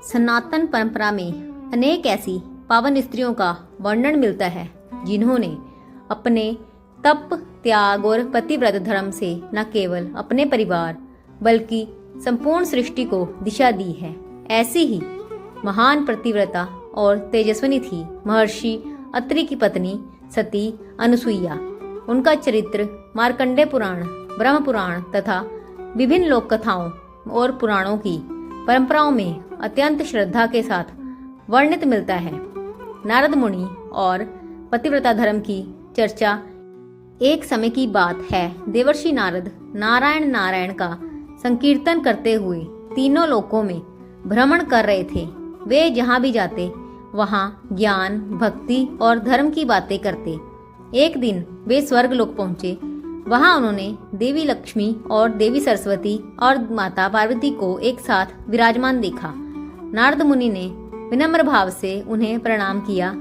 सनातन परंपरा में अनेक ऐसी पावन स्त्रियों का वर्णन मिलता है जिन्होंने अपने तप, त्याग और पतिव्रत धर्म से न केवल अपने परिवार बल्कि संपूर्ण सृष्टि को दिशा दी है। ऐसी ही महान पतिव्रता और तेजस्विनी थी महर्षि अत्रि की पत्नी सती अनुसुईया। उनका चरित्र मार्कंडेय पुराण, ब्रह्म पुराण तथा विभिन्न लोक कथाओं और पुराणों की परंपराओं में अत्यंत श्रद्धा के साथ वर्णित मिलता है। नारद मुनि और पतिव्रता धर्म की चर्चा एक समय की बात है। देवर्षि नारद नारायण नारायण का संकीर्तन करते हुए तीनों लोकों में भ्रमण कर रहे थे। वे जहाँ भी जाते वहाँ ज्ञान, भक्ति और धर्म की बातें करते। एक दिन वे स्वर्ग लोक पहुँचे। वहाँ उन्होंने देवी लक्ष्मी और देवी सरस्वती और माता पार्वती को एक साथ विराजमान देखा। नारद मुनि ने विनम्र भाव से उन्हें प्रणाम किया।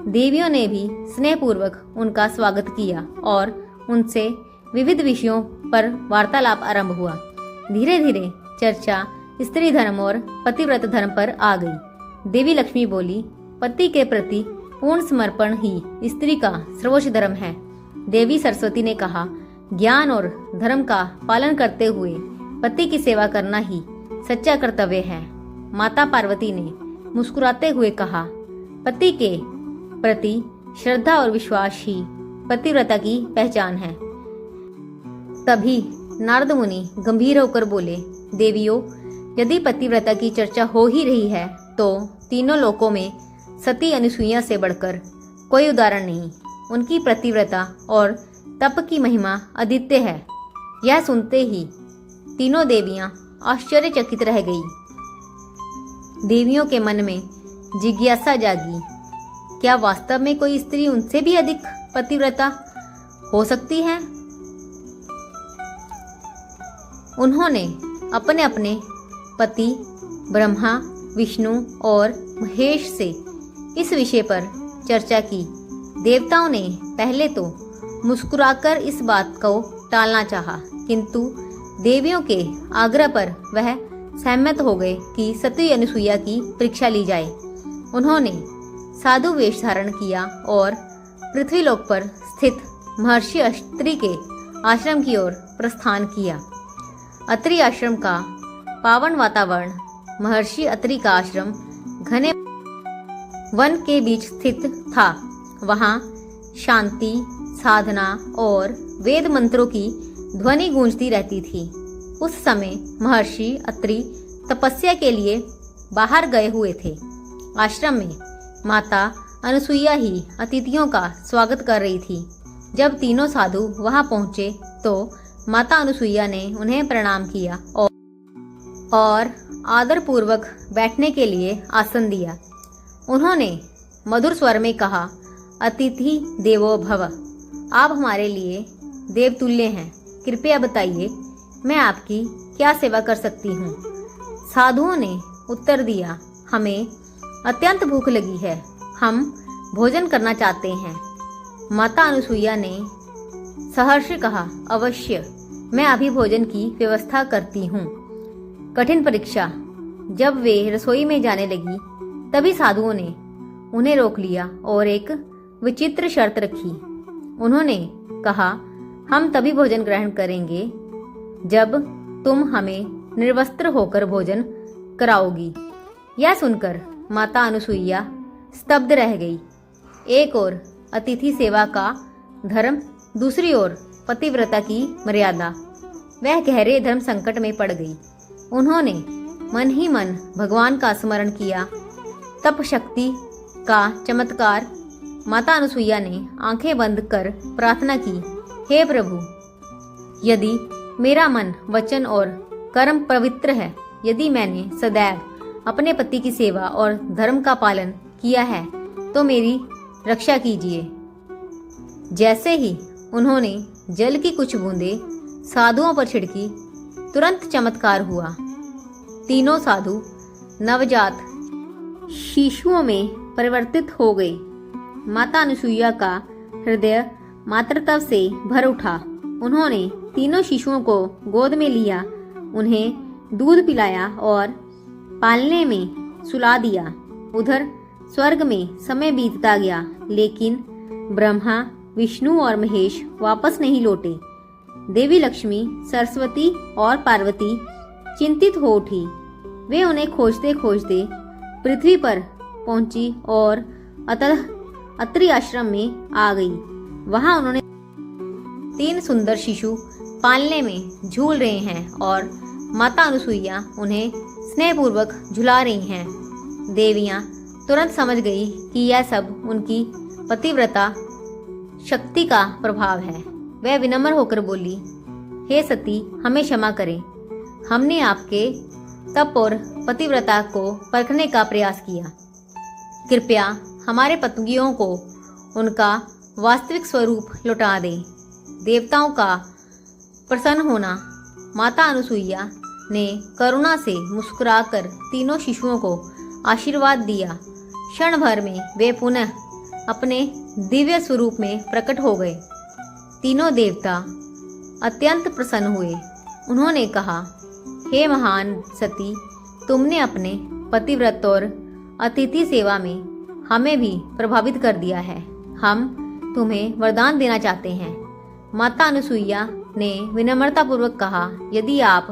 देवियों ने भी स्नेहपूर्वक उनका स्वागत किया और उनसे विविध विषयों पर वार्तालाप आरंभ हुआ। धीरे धीरे चर्चा स्त्री धर्म और पतिव्रत धर्म पर आ गई। देवी लक्ष्मी बोली, पति के प्रति पूर्ण समर्पण ही स्त्री का सर्वोच्च धर्म है। देवी सरस्वती ने कहा, ज्ञान और धर्म का पालन करते हुए पति की सेवा करना ही सच्चा कर्तव्य है। माता पार्वती ने मुस्कुराते हुए कहा, पति के प्रति श्रद्धा और विश्वास ही पतिव्रता की पहचान है। तभी नारद मुनि गंभीर होकर बोले, देवियों, यदि पतिव्रता की चर्चा हो ही रही है तो तीनों लोकों में सती अनुसुईया से बढ़कर कोई उदाहरण नहीं। उनकी पतिव्रता और तप की महिमा अद्वितीय है। यह सुनते ही तीनों देवियां आश्चर्यचकित रह गई। देवियों के मन में जिज्ञासा जागी, क्या वास्तव में कोई स्त्री उनसे भी अधिक पतिव्रता हो सकती है? उन्होंने अपने अपने पति ब्रह्मा, विष्णु और महेश से इस विषय पर चर्चा की। देवताओं ने पहले तो मुस्कुराकर इस बात को टालना चाहा, किंतु देवियों के आग्रह पर वह सहमत हो गए कि सती अनुसुईया की परीक्षा ली जाए। उन्होंने साधु वेश धारण किया और पृथ्वीलोक पर स्थित महर्षि अत्रि के आश्रम की ओर प्रस्थान किया। अत्रि आश्रम का पावन वातावरण, महर्षि अत्रि का आश्रम घने वन के बीच स्थित था। वहाँ शांति, साधना और वेद मंत्रों की ध्वनि गूंजती रहती थी। उस समय महर्षि अत्रि तपस्या के लिए बाहर गए हुए थे। आश्रम में माता अनुसुईया ही अतिथियों का स्वागत कर रही थी। जब तीनों साधु वहां पहुंचे तो माता अनुसुईया ने उन्हें प्रणाम किया और आदर पूर्वक बैठने के लिए आसन दिया। उन्होंने मधुर स्वर में कहा, अतिथि देवो भव, आप हमारे लिए देवतुल्य हैं। कृपया बताइए, मैं आपकी क्या सेवा कर सकती हूँ? साधुओं ने उत्तर दिया, हमें अत्यंत भूख लगी है, हम भोजन करना चाहते हैं। माता अनुसुईया ने सहर्ष कहा, अवश्य, मैं अभी भोजन की व्यवस्था करती हूँ। कठिन परीक्षा। जब वे रसोई में जाने लगी तभी साधुओं ने उन्हें रोक लिया और एक विचित्र शर्त रखी। उन्होंने कहा, हम तभी भोजन ग्रहण करेंगे जब तुम हमें निर्वस्त्र होकर भोजन कराओगी। यह सुनकर माता अनुसुईया स्तब्ध रह गई। एक ओर अतिथि सेवा का धर्म, दूसरी ओर पतिव्रता की मर्यादा। वह गहरे धर्म संकट में पड़ गई। उन्होंने मन ही मन भगवान का स्मरण किया। तप शक्ति का चमत्कार। माता अनुसुईया ने आंखें बंद कर प्रार्थना की, हे प्रभु, यदि मेरा मन, वचन और कर्म पवित्र है, यदि मैंने सदैव अपने पति की सेवा और धर्म का पालन किया है, तो मेरी रक्षा कीजिए। जैसे ही उन्होंने जल की कुछ बूंदें साधुओं पर छिड़की, तुरंत चमत्कार हुआ। तीनों साधु नवजात शिशुओं में परिवर्तित हो गए। माता अनुसुईया का हृदय मातृत्व से भर उठा। उन्होंने तीनों शिशुओं को गोद में लिया, उन्हें दूध पिलाया और पालने में सुला दिया। उधर स्वर्ग में समय बीतता गया, लेकिन ब्रह्मा, विष्णु और महेश वापस नहीं लौटे। देवी लक्ष्मी, सरस्वती और पार्वती चिंतित हो उठी। वे उन्हें खोजते खोजते पृथ्वी पर पहुंची और अत्रि आश्रम में आ गई। वहां उन्होंने 3 सुंदर शिशु पालने में झूल रहे हैं और माता अनुसुईया उन्हें स्नेहपूर्वक झुला रही हैं। देवियां तुरंत समझ गई कि यह सब उनकी पतिव्रता शक्ति का प्रभाव है। वह विनम्र होकर बोली, हे सती, हमें क्षमा करें। हमने आपके तप और पतिव्रता को परखने का प्रयास किया। कृपया हमारे पत्नियों को उनका वास्तविक स्वरूप लौटा दें। देवताओं का प्रसन्न होना। माता अनुसुईया ने करुणा से मुस्कुराकर तीनों शिशुओं को आशीर्वाद दिया। क्षण भर में वे पुनः अपने दिव्य स्वरूप में प्रकट हो गए। तीनों देवता अत्यंत प्रसन्न हुए। उन्होंने कहा, हे महान सती, तुमने अपने पतिव्रत और अतिथि सेवा में हमें भी प्रभावित कर दिया है। हम तुम्हें वरदान देना चाहते हैं। माता अनुसुईया ने विनम्रतापूर्वक कहा, यदि आप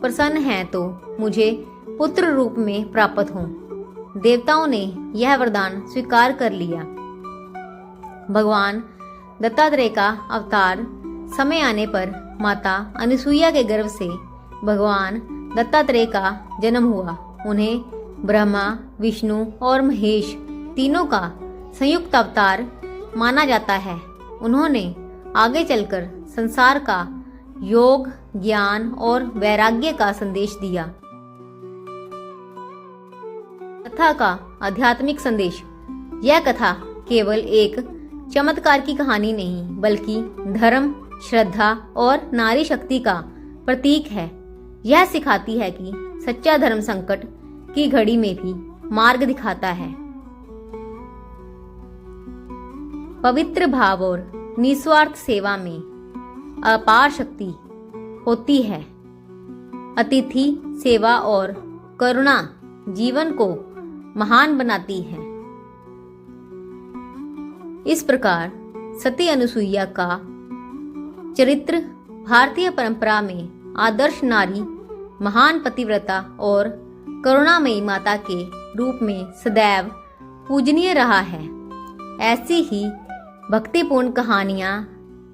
प्रसन्न हैं तो मुझे पुत्र रूप में प्राप्त हों। देवताओं ने यह वरदान स्वीकार कर लिया। भगवान दत्तात्रेय का अवतार समय आने पर माता अनुसुईया के गर्भ से भगवान दत्तात्रेय का जन्म हुआ। उन्हें ब्रह्मा, विष्णु और महेश तीनों का संयुक्त अवतार माना जाता है। उन्होंने आगे चलकर संसार का योग, ज्ञान और वैराग्य का संदेश दिया। कथा का आध्यात्मिक संदेश। यह कथा केवल एक चमत्कार की कहानी नहीं, बल्कि धर्म, श्रद्धा और नारी शक्ति का प्रतीक है। यह सिखाती है कि सच्चा धर्म संकट की घड़ी में भी मार्ग दिखाता है। पवित्र भाव और निस्वार्थ सेवा में अपार शक्ति होती है। अतिथि सेवा और करुणा जीवन को महान बनाती है। इस प्रकार सती अनुसुईया का चरित्र भारतीय परंपरा में आदर्श नारी, महान पतिव्रता और करुणामयी माता के रूप में सदैव पूजनीय रहा है। ऐसी ही भक्तिपूर्ण कहानियाँ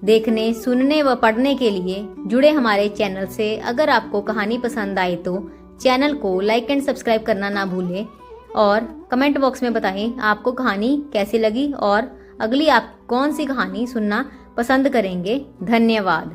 देखने, सुनने व पढ़ने के लिए जुड़े हमारे चैनल से। अगर आपको कहानी पसंद आए तो चैनल को लाइक एंड सब्सक्राइब करना ना भूलें और कमेंट बॉक्स में बताएं आपको कहानी कैसी लगी और अगली आप कौन सी कहानी सुनना पसंद करेंगे। धन्यवाद।